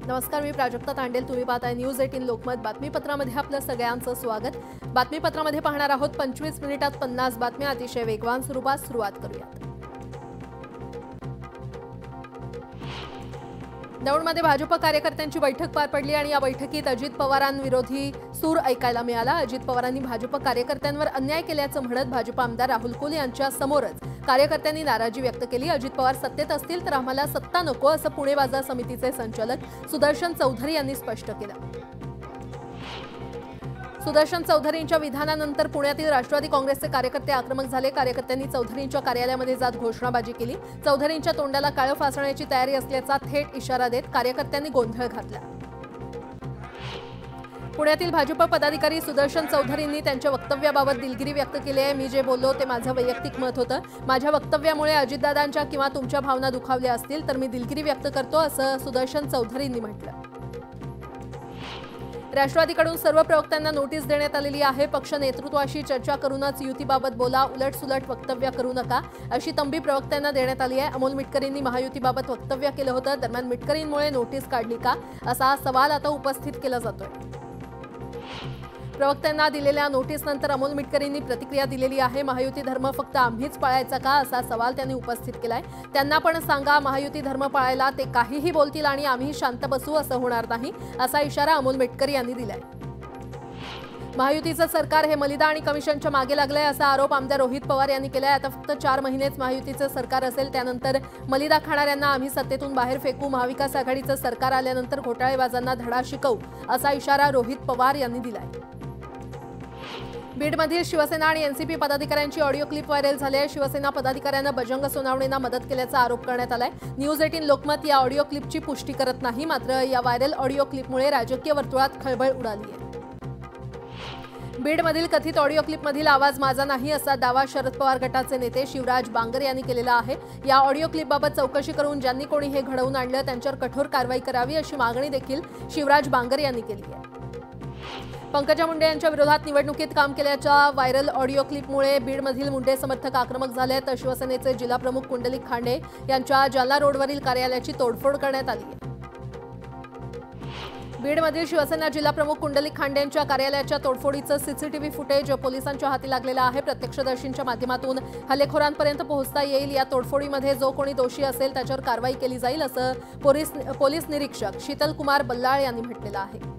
नमस्कार, मी प्राजक्ता तांडेल. तुम्ही पाहताय न्यूज 18 लोकमत. बातमीपत्रामध्ये आपलं सगळ्यांचं स्वागत. बातमीपत्रामध्ये पाहणार आहोत 25 मिनिटात 50 बातम्या अतिशय वेगवान स्वरूपात. सुरुवात करूयात. दौंडमध्ये भाजप कार्यकर्त्यांची बैठक पार पडली आणि या बैठकीत अजित पवारांविरोधी सूर ऐकायला मिळाला. अजित पवारांनी भाजप कार्यकर्त्यांवर अन्याय केल्याचं म्हणत भाजप आमदार राहुल कुल यांच्या समोरच कार्यकर्त्यांनी नाराजी व्यक्त केली. अजित पवार सत्तेत असतील तर आम्हाला सत्ता नको असं पुणे बाजार समितीचे संचालक सुदर्शन चौधरी यांनी स्पष्ट केलं. सुदर्शन चौधरींच्या विधानानंतर पुण्यातील राष्ट्रवादी काँग्रेसचे कार्यकर्ते आक्रमक झाले. कार्यकर्त्यांनी चौधरींच्या कार्यालयामध्ये जात घोषणाबाजी केली. चौधरींच्या तोंडाला काळं फासण्याची तयारी असल्याचा थेट इशारा देत कार्यकर्त्यांनी गोंधळ घातला. पुण्यातील भाजप पदाधिकारी सुदर्शन चौधरींनी त्यांच्या वक्तव्याबाबत दिलगिरी व्यक्त केली आहे. मी जे बोललो ते माझं वैयक्तिक मत होतं. माझ्या वक्तव्यामुळे अजितदादांच्या किंवा तुमच्या भावना दुखावल्या असतील तर मी दिलगिरी व्यक्त करतो असं सुदर्शन चौधरींनी म्हटलं. राष्ट्रवादीकडून सर्व प्रवक्त्यांना नोटीस देण्यात आलेली आहे. पक्ष नेतृत्वाशी चर्चा करूनच युतीबाबत बोला, उलटसुलट वक्तव्य करू नका अशी तंबी प्रवक्त्यांना देण्यात आली आहे. अमोल मिटकरींनी महायुतीबाबत वक्तव्य केलं होतं. दरम्यान मिटकरींमुळे नोटीस काढली का असा सवाल आता उपस्थित केला जातोय. प्रवक्त्यांना दिलेल्या नोटीसनंतर अमोल मिटकरींनी प्रतिक्रिया दिलेली आहे. महायुती धर्म फक्त आम्हीच पाळायचा का असा सवाल त्यांनी उपस्थित केलाय. त्यांना पण सांगा महायुती धर्म पाळायला. ते काहीही बोलतील आणि आम्ही शांत बसू असं होणार नाही असा इशारा अमोल मिटकरी यांनी दिलाय. महायुतीचं सरकार हे मलिदा आणि कमिशनच्या मागे लागलंय असा आरोप आमदार रोहित पवार यांनी केलाय. आता फक्त 4 महिनेच महायुतीचं सरकार असेल, त्यानंतर मलिदा खाणाऱ्यांना आम्ही सत्तेतून बाहेर फेकू. महाविकास आघाडीचं सरकार आल्यानंतर घोटाळेबाजांना धडा शिकवू असा इशारा रोहित पवार यांनी दिलाय. बीडमधील शिवसेना आणि एनसीपी पदाधिकाऱ्यांची ऑडिओ क्लिप व्हायरल झाली आहे. शिवसेना पदाधिकाऱ्यांना बजरंग सोनवणेंना मदत केल्याचा आरोप करण्यात आलाय. न्यूज 18 लोकमत या ऑडिओ क्लिपची पुष्टी करत नाही. मात्र या व्हायरल ऑडिओ क्लिपमुळे राजकीय वर्तुळात खळबळ उडाली आहे. बीडमधील कथित ऑडिओ क्लिपमधील आवाज माझा नाही असा दावा शरद पवार गटाचे नेते शिवराज बांगर यांनी केलेला आहे. या ऑडिओ क्लिपबाबत चौकशी करून ज्यांनी कोणी हे घडवून आणलं त्यांच्यावर कठोर कारवाई करावी अशी मागणी देखील शिवराज बांगर यांनी केली आहे. पंकजा मुंडे यांच्या विरोधात निवडणुकीत काम केल्याच्या व्हायरल ऑडिओ क्लिपमुळे बीडमधील मुंडे समर्थक आक्रमक झाले आहेत. शिवसेनेचे जिल्हाप्रमुख कुंडलिक खांडे यांच्या जालना रोडवरील कार्यालयाची तोडफोड करण्यात आली आहे. बीडमधील शिवसेना जिल्हाप्रमुख कुंडलिक खांडे यांच्या कार्यालयाच्या तोडफोडीचं सीसीटीव्ही फुटेज पोलिसांच्या हाती लागलेलं आहे. प्रत्यक्षदर्शींच्या माध्यमातून हल्लेखोरांपर्यंत पोहोचता येईल. या तोडफोडीमध्ये जो कोणी दोषी असेल त्याच्यावर कारवाई केली जाईल असं पोलीस निरीक्षक शीतल कुमार बल्लाळ यांनी म्हटलेलं आहे.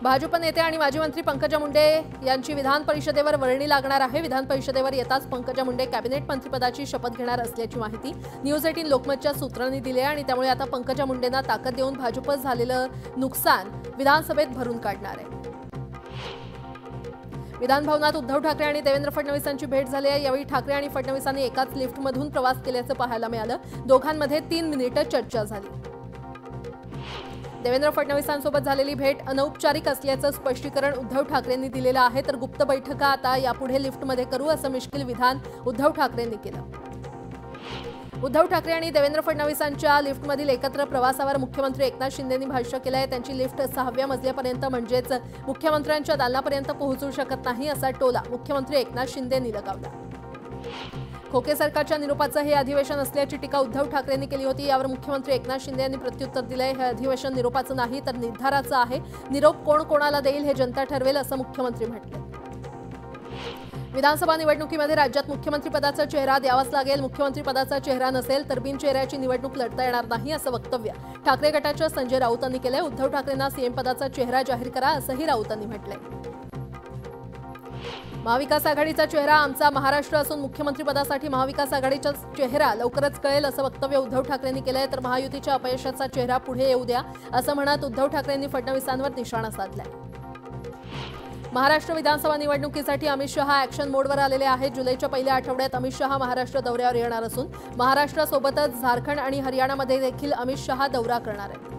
भाजप नेते आणि माजी मंत्री पंकजा मुंडे यांची विधान परिषदेवर वर्णी लागणार आहे. विधान परिषदेवर येताच पंकजा मुंडे कॅबिनेट मंत्रिपदाची शपथ घेणार असल्याची माहिती न्यूज 18 लोकमतच्या सूत्रांनी दिली आहे आणि त्यामुळे आता पंकजा मुंडेंना ताकद देऊन भाजप झालेलं नुकसान विधानसभेत भरून काढणार आहे. विधान भवनात उद्धव ठाकरे आणि देवेंद्र फडणवीसांची भेट झाली आहे. यावेळी ठाकरे आणि फडणवीसांनी एकाच लिफ्टमधून प्रवास केल्याचं पाहायला मिळालं. दोघांमध्ये 3 मिनिटं चर्चा झाली. देवेंद्र फडणवीसांसोबत झालेली भेट अनौपचारिक असल्याचं स्पष्टीकरण उद्धव ठाकरेंनी दिलेलं आहे. तर गुप्त बैठका आता यापुढे लिफ्टमध्ये करू असं मिश्किल विधान उद्धव ठाकरेंनी केलं. उद्धव ठाकरे आणि देवेंद्र फडणवीसांच्या लिफ्टमधील एकत्र प्रवासावर मुख्यमंत्री एकनाथ शिंदेंनी भाष्य केलं आहे. त्यांची लिफ्ट 6व्या मजल्यापर्यंत म्हणजेच मुख्यमंत्र्यांच्या दालनापर्यंत पोहोचू शकत नाही असा टोला मुख्यमंत्री एकनाथ शिंदेंनी लगावला. खोके सरकारच्या निरोपाचं हे अधिवेशन असल्याची टीका उद्धव ठाकरेंनी केली होती. यावर मुख्यमंत्री एकनाथ शिंदे यांनी प्रत्युत्तर दिलंय. हे अधिवेशन निरोपाचं नाही तर निर्धाराचं आहे. निरोप कोण कोणाला देईल हे जनता ठरवेल असं मुख्यमंत्री म्हटलं. विधानसभा निवडणुकीमध्ये राज्यात मुख्यमंत्रीपदाचा चेहरा द्यावाच लागेल. मुख्यमंत्रीपदाचा चेहरा नसेल तर बिनचेहऱ्याची निवडणूक लढता येणार नाही असं वक्तव्य ठाकरे गटाच्या संजय राऊतांनी केलंय. उद्धव ठाकरेंना सीएम पदाचा चेहरा जाहीर करा असंही राऊतांनी म्हटलंय. महाविकास आघाडीचा चेहरा आमचा महाराष्ट्र असून मुख्यमंत्रीपदासाठी महाविकास आघाडीचा चेहरा लवकरच कळेल असं वक्तव्य उद्धव ठाकरेंनी केलंय. तर महायुतीच्या अपयशाचा चेहरा पुढे येऊ द्या असं म्हणत उद्धव ठाकरेंनी फडणवीसांवर निशाणा साधलाय. महाराष्ट्र विधानसभा निवडणुकीसाठी अमित शहा ॲक्शन मोडवर आलेले आहेत. जुलैच्या पहिल्या आठवड्यात अमित शहा महाराष्ट्र दौऱ्यावर येणार असून महाराष्ट्रासोबतच झारखंड आणि हरियाणामध्ये देखील अमित शहा दौरा करणार आहेत.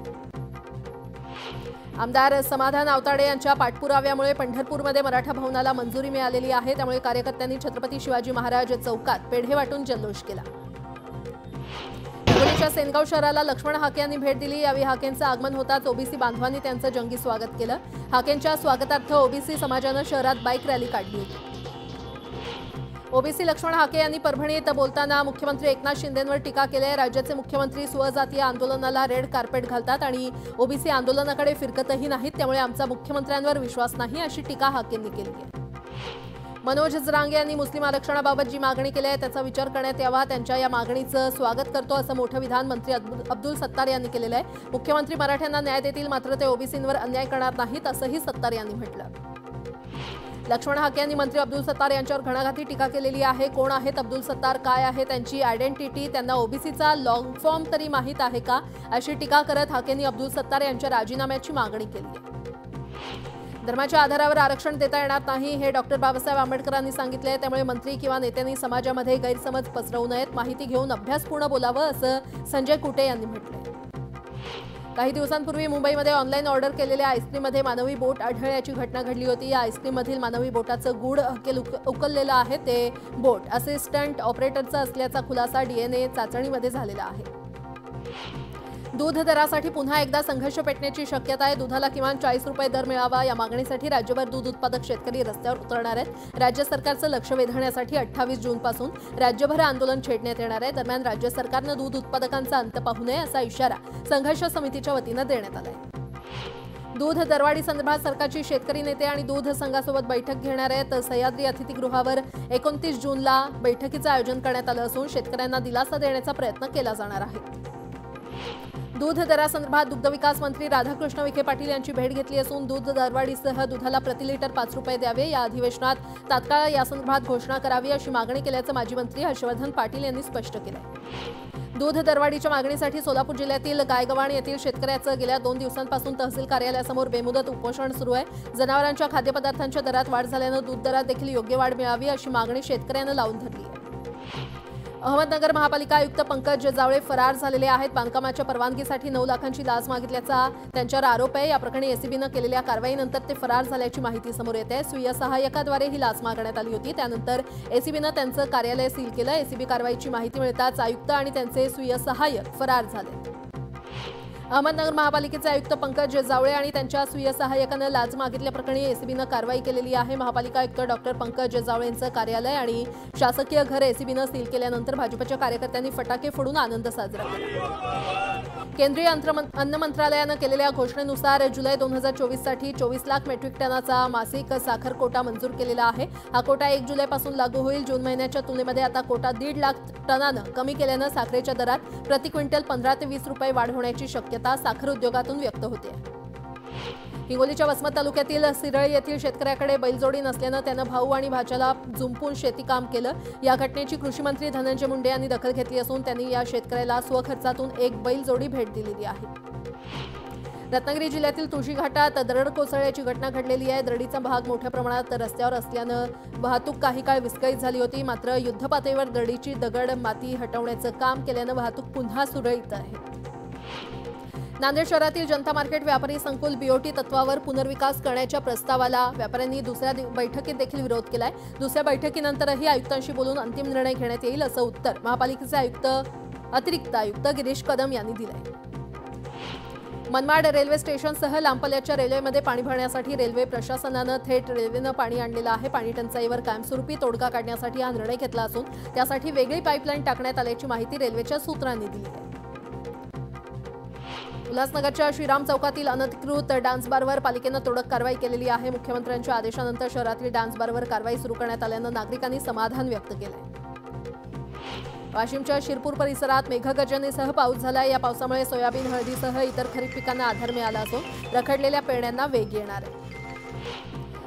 आमदार समाधान आवताडे यांच्या पाठपुराव्यामुळे पंढरपूरमध्ये मराठा भवनाला मंजुरी मिळालेली आहे. त्यामुळे कार्यकर्त्यांनी छत्रपती शिवाजी महाराज चौकात पेढे वाटून जल्लोष केला. हिंगोलीच्या सेनगाव शहराला लक्ष्मण हाके यांनी भेट दिली. यावेळी हाकेंचं आगमन होताच ओबीसी बांधवांनी त्यांचं जंगी स्वागत केलं. हाकेंच्या स्वागतार्थ ओबीसी समाजानं शहरात बाईक रॅली काढली होती. ओबीसी लक्ष्मण हाके यांनी परभणीत बोलताना मुख्यमंत्री एकनाथ शिंदेंवर टीका केली आहे। राज्याचे मुख्यमंत्री स्वजातीय आंदोलनाला रेड कार्पेट घालतात आणि ओबीसी आंदोलनाकडे फिरकतही नाहीत, त्यामुळे आमचा मुख्यमंत्र्यांवर विश्वास नाही, अशी टीका हाकेंनी केली आहे। मनोज जरांगे यांनी मुस्लिम आरक्षणाबाबत जी मागणी केली आहे त्याचा विचार करण्यात यावा, त्यांच्या या मागणीचं स्वागत करतो असं मोठं विधान मंत्री अब्दुल सत्तार यांनी केलेलं आहे। मुख्यमंत्री मराठ्यांना न्याय देतील, मात्र ते ओबीसींवर अन्याय करणार नाहीत असंही सत्तार यांनी म्हटलं। लक्ष्मण हाके यांनी मंत्री अब्दुल सत्तार यांच्यावर घणाघाती टीका केलेली आहे। कोण आहेत अब्दुल सत्तार, काय आहे त्यांची आयडेंटिटी, त्यांना ओबीसीचा लॉंग फॉर्म तरी माहीत आहे का, अशी टीका करत हाकेंनी अब्दुल सत्तार यांच्या राजीनाम्याची मागणी केली आहे। धर्माच्या आधारावर आरक्षण देता येणार नाही हे डॉक्टर बाबासाहेब आंबेडकरांनी सांगितले आहे, त्यामुळे मंत्री किंवा नेत्यांनी समाजामध्ये गैरसमज पसरवू नयेत, माहिती घेऊन अभ्यासपूर्ण बोलावं असं संजय कुटे यांनी म्हटलंय। काही दिवसांपूर्वी मुंबईमध्ये ऑनलाईन ऑर्डर केलेल्या आईस्क्रीममध्ये मानवी बोट आढळल्याची घटना घडली होती। या आईस्क्रीममधील मानवी बोटाचं गूढ हक्केल उकललेलं आहे। ते बोट असिस्टंट ऑपरेटरचा असल्याचा खुलासा डीएनए चाचणीमध्ये झालेला आहे। दूध दरासाठी पुन्हा एकदा संघर्ष पेटण्याची शक्यता आहे। दुधाला किमान 40 रुपये दर मिळावा या मागणीसाठी राज्यभर दूध उत्पादक शेतकरी रस्त्यावर उतरणार आहेत। राज्य सरकारचं लक्ष वेधण्यासाठी 28 जूनपासून राज्यभर आंदोलन छेडण्यात येणार आहे। दरम्यान राज्य सरकारनं दूध उत्पादकांचा अंत पाहू नये असा इशारा संघर्ष समितीच्या वतीनं देण्यात आला आहे। दूध दरवाढी संदर्भात सरकारची शेतकरी नेते आणि दूध संघासोबत बैठक घेणार आहेत। सह्याद्री अतिथीगृहावर 29 जूनला बैठकीचं आयोजन करण्यात आलं असून शेतकऱ्यांना दिलासा देण्याचा प्रयत्न केला जाणार आहे। दूध दरासंदर्भात दुग्धविकास मंत्री राधाकृष्ण विखे पाटील यांची भेट घेतली असून दूध दरवाढीसह दुधाला प्रति लिटर 5 रुपये द्यावे, या अधिवेशनात तात्काळ यासंदर्भात घोषणा करावी अशी मागणी केल्याचं माजी मंत्री हर्षवर्धन पाटील यांनी स्पष्ट केलं। दूध दरवाढीच्या मागणीसाठी सोलापूर जिल्ह्यातील गायगवाण येथील शेतकऱ्याचं गेल्या 2 दिवसांपासून तहसील कार्यालयासमोर बेमुदत उपोषण सुरू आहे। जनावरांच्या खाद्यपदार्थांच्या दरात वाढ झाल्यानं दूध दरात देखील योग्य वाढ मिळावी अशी मागणी शेतकऱ्यांना लावून धरली आहे। अहमदनगर महापालिका आयुक्त पंकज जावळे फरार झालेले आहेत। बांधकामाच्या परवानगीसाठी 9 लाखांची लाच मागितल्याचा त्यांच्यावर आरोप आहे। या प्रकरणी एसीबीनं केलेल्या कारवाईनंतर ते फरार झाल्याची माहिती समोर येते आहे। स्वीय सहाय्यकाद्वारे ही लाच मागण्यात आली होती, त्यानंतर एसीबीनं त्यांचं कार्यालय सील केलं। एसीबी कारवाईची माहिती मिळताच आयुक्त आणि त्यांचे स्वीय सहाय्यक फरार झाले। अहमदनगर महापालिकेचे आयुक्त पंकज जावळे आणि त्यांच्या स्वीय सहाय्यकानं लाच मागितल्याप्रकरणी एसीबीनं कारवाई केलेली आहे। महापालिका आयुक्त डॉक्टर पंकज जावळेंचं कार्यालय आणि शासकीय घर एसीबीनं सील केल्यानंतर भाजपच्या कार्यकर्त्यांनी फटाके फोडून आनंद साजरा केला। केंद्रीय अन्न मंत्रालयानं केलेल्या घोषणेनुसार जुलै 2024 साठी 24 लाख मेट्रिक टनाचा मासिक साखर कोटा मंजूर केलेला आहे। हा कोटा 1 जुलैपासून लागू होईल। जून महिन्याच्या तुलनेमध्ये आता कोटा 1.5 लाख टनानं कमी केल्यानं साखरेच्या दरात प्रति क्विंटल 15 ते 20 रुपये वाढ होण्याची शक्यता साखर उद्योगातून व्यक्त होते। हिंगोलीच्या वसमत तालुक्यातील सिरळी येथील शेतकऱ्याकडे बैलजोडी नसल्यानं त्यानं भाऊ आणि भाच्याला जुंपून शेतीकाम केलं। या घटनेची कृषी मंत्री धनंजय मुंडे यांनी दखल घेतली असून त्यांनी या शेतकऱ्याला स्वखर्चातून एक बैलजोडी भेट दिलेली आहे। रत्नागिरी जिल्ह्यातील तुळशी घाटात दरड कोसळल्याची घटना घडलेली आहे। दरडीचा भाग मोठ्या प्रमाणात रस्त्यावर असल्यानं वाहतूक काही काळ विस्कळीत झाली होती, मात्र युद्धपातळीवर दरडीची दगड माती हटवण्याचं काम केल्यानं वाहतूक पुन्हा सुरळीत आहे। नांदेड शहरातील जनता मार्केट व्यापारी संकुल बीओटी तत्वावर पुनर्विकास करण्याच्या प्रस्तावाला व्यापाऱ्यांनी दुसऱ्या बैठकीत देखील विरोध केलाय। दुसऱ्या बैठकीनंतरही आयुक्तांशी बोलून अंतिम निर्णय घेण्यात येईल असं उत्तर महापालिकेचे अतिरिक्त आयुक्त गिरीश कदम यांनी दिलंय। मनमाड रेल्वे स्टेशनसह लांब पल्ल्याच्या रेल्वेमध्ये पाणी भरण्यासाठी रेल्वे प्रशासनानं थेट रेल्वेनं पाणी आणलेलं आहे। पाणी टंचाईवर कायमस्वरूपी तोडगा काढण्यासाठी हा निर्णय घेतला असून त्यासाठी वेगळी पाईपलाईन टाकण्यात आल्याची माहिती रेल्वेच्या सूत्रांनी दिली आहे। उल्हासनगरच्या श्रीराम चौकातील अनधिकृत डान्स बारवर पालिकेनं तोडक कारवाई केलेली आहे। मुख्यमंत्र्यांच्या आदेशानंतर शहरातील डान्स बारवर कारवाई सुरू करण्यात आल्यानं नागरिकांनी समाधान व्यक्त केलंय। वाशिमच्या शिरपूर परिसरात मेघगर्जनेसह पाऊस झालाय। या पावसामुळे सोयाबीन, हळदीसह इतर खरीप पिकांना आधार मिळाला असून रखडलेल्या पेरण्यांना वेग येणार आहे।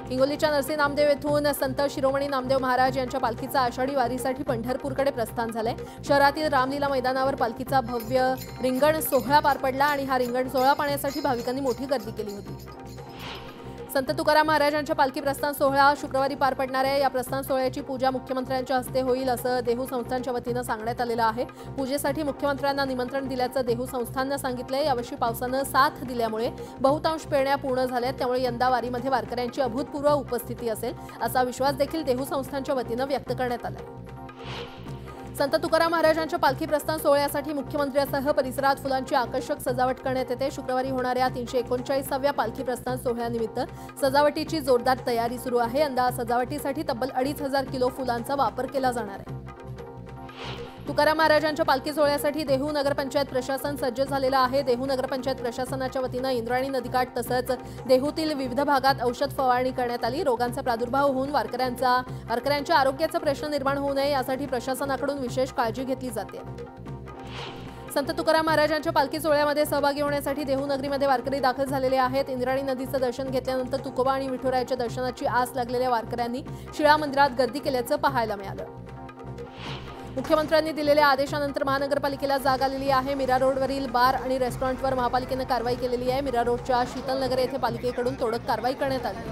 हिंगोलीच्या नरसी नामदेव येथून संत शिरोमणी नामदेव महाराज यांच्या पालखीचा आषाढी वारीसाठी पंढरपूरकडे प्रस्थान झालंय। शहरातील रामलीला मैदानावर पालखीचा भव्य रिंगण सोहळा पार पडला आणि हा रिंगण सोहळा पाहण्यासाठी भाविकांनी मोठी गर्दी केली होती। संत तुकाराम महाराजांच्या पालखी प्रस्थान सोहळा शुक्रवारी पार पडणार आहे। या प्रस्थान सोहळ्याची पूजा मुख्यमंत्र्यांच्या हस्ते होईल असं देहू संस्थानच्या वतीनं सांगण्यात आलेलं आहे। पूजेसाठी मुख्यमंत्र्यांना निमंत्रण दिल्याचं देहू संस्थाननं सांगितलंय। यावर्षी पावसानं साथ दिल्यामुळे बहुतांश पेरण्या पूर्ण झाल्यात, त्यामुळे यंदा वारीमध्ये वारकऱ्यांची अभूतपूर्व उपस्थिती असेल असा विश्वास देखील देहू संस्थानच्या वतीनं व्यक्त करण्यात आलाय। संत तुकाराम महाराजांच्या पालखी प्रस्थान सोहळ्यासाठी मुख्यमंत्र्यांसह परिसरात फुलांची आकर्षक सजावट करण्यात येते। शुक्रवारी होणाऱ्या 339व्या पालखी प्रस्थान सोहळ्यानिमित्त सजावटीची जोरदार तयारी सुरू आहे। यंदा सजावटीसाठी तब्बल 2.5 किलो फुलांचा वापर केला जाणार आहे। तुकाराम महाराजांच्या पालखी सोहळ्यासाठी देहू नगरपंचायत प्रशासन सज्ज झालेलं आहे। देहू नगरपंचायत प्रशासनाच्या वतीनं इंद्रायणी नदीकाठ तसंच देहूतील विविध भागात औषध फवारणी करण्यात आली। रोगांचा प्रादुर्भाव होऊन वारकऱ्यांच्या आरोग्याचा प्रश्न निर्माण होऊ नये यासाठी प्रशासनाकडून विशेष काळजी घेतली जाते। संत तुकाराम महाराजांच्या पालखी सोहळ्यामध्ये सहभागी होण्यासाठी देहू नगरीमध्ये वारकरी दाखल झालेले आहेत। इंद्रायणी नदीचं दर्शन घेतल्यानंतर तुकोबा आणि विठुरायाच्या दर्शनाची आस लागलेल्या वारकऱ्यांनी शिळा मंदिरात गर्दी केल्याचं पाहायला मिळालं। मुख्यमंत्र्यांनी दिलेल्या आदेशानंतर महानगरपालिकेला जाग आलेली आहे। मीरा रोडवरील बार आणि रेस्टॉरंटवर महापालिकेने कारवाई केलेली आहे। मीरा रोडच्या शीतलनगर येथे पालिकेकडून तोडक कारवाई करण्यात आली।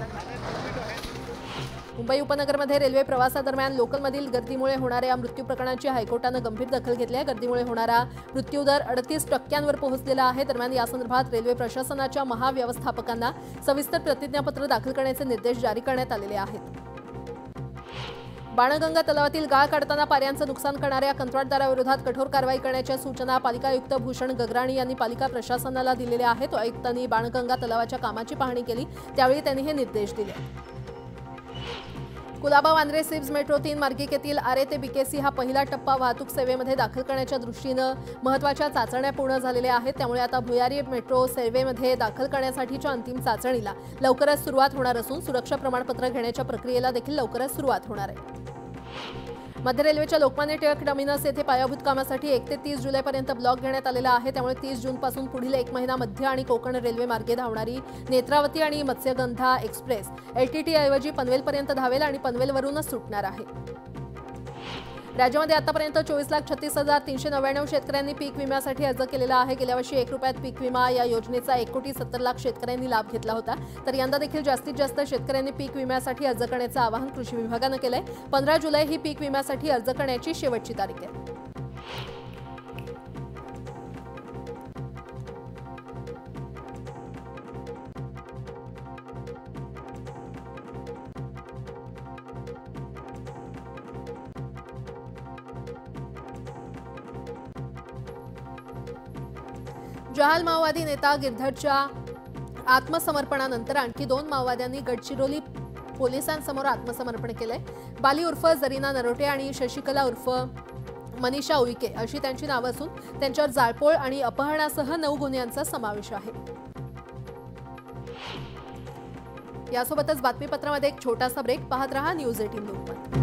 मुंबई उपनगरमध्ये रेल्वे प्रवासादरम्यान लोकलमधील गर्दीमुळे होणाऱ्या मृत्यू प्रकरणाची हायकोर्टानं गंभीर दखल घेतली आहे। गर्दीमुळे होणारा मृत्यूदर 38% पोहोचलेला आहे। दरम्यान यासंदर्भात रेल्वे प्रशासनाच्या महाव्यवस्थापकांना सविस्तर प्रतिज्ञापत्र दाखल करण्याचे निर्देश जारी करण्यात आलेले आहेत। बाणगंगा तलावातील गाळ काढताना पाऱ्यांचं नुकसान करणाऱ्या कंत्राटदाराविरोधात कठोर कारवाई करण्याच्या सूचना पालिका आयुक्त भूषण गगराणी यांनी पालिका प्रशासनाला दिलेल्या आहेत। आयुक्तांनी बाणगंगा तलावाच्या कामाची पाहणी केली, त्यावेळी त्यांनी हे निर्देश दिले। कुलाबा वांद्रे सिब्स मेट्रो 3 मार्गिकेतील आरे ते बीकेसी हा पहिला टप्पा वाहतूक सेवेमध्ये दाखल करण्याच्या दृष्टीनं महत्त्वाच्या चाचण्या पूर्ण झालेल्या आहेत। त्यामुळे आता भुयारी मेट्रो सेवेमध्ये दाखल करण्यासाठीच्या अंतिम चाचणीला लवकरच सुरुवात होणार असून सुरक्षा प्रमाणपत्र घेण्याच्या प्रक्रियेला देखील लवकरच सुरुवात होणार आहे। मध्य रेल्वेच्या लोकमान्य टिळक टर्मिनस येथे पायाभूत कामासाठी 1 ते 30 जुलैपर्यंत ब्लॉक घेण्यात आलेला आहे। त्यामुळे 30 जूनपासून पुढील 1 महिना मध्य आणि कोकण रेल्वे मार्गे धावणारी नेत्रावती आणि मत्स्यगंधा एक्सप्रेस LTT ऐवजी पनवेलपर्यंत धावेल आणि पनवेलवरूनच सुटणार आहे। राज्यामध्ये आतापर्यंत 24,36,399 शेतकऱ्यांनी पीक विम्यासाठी अर्ज केलेला आहे। गेल्या वर्षी 1 रुपयात पीक विमा या योजनेचा 1,70,00,000 शेतकऱ्यांनी लाभ घेतला होता। तर यंदा देखील जास्तीत जास्त शेतकऱ्यांनी पीक विम्यासाठी अर्ज करण्याचं आवाहन कृषी विभागानं केलंय। 15 जुलै ही पीक विम्यासाठी अर्ज करण्याची शेवटची तारीख आहे। जहाल माओवादी नेता गिरधरच्या आत्मसमर्पणानंतर आणखी 2 माओवाद्यांनी गडचिरोली पोलिसांसमोर आत्मसमर्पण केलंय। बाली उर्फ जरीना नरोटे आणि शशिकला उर्फ मनीषा उईके अशी त्यांची नावं असून त्यांच्यावर जाळपोळ आणि अपहरणासह 9 गुन्ह्यांचा समावेश आहे। यासोबतच बातमीपत्रामध्ये एक छोटासा ब्रेक, पाहत रहा न्यूज 18 लोकमत।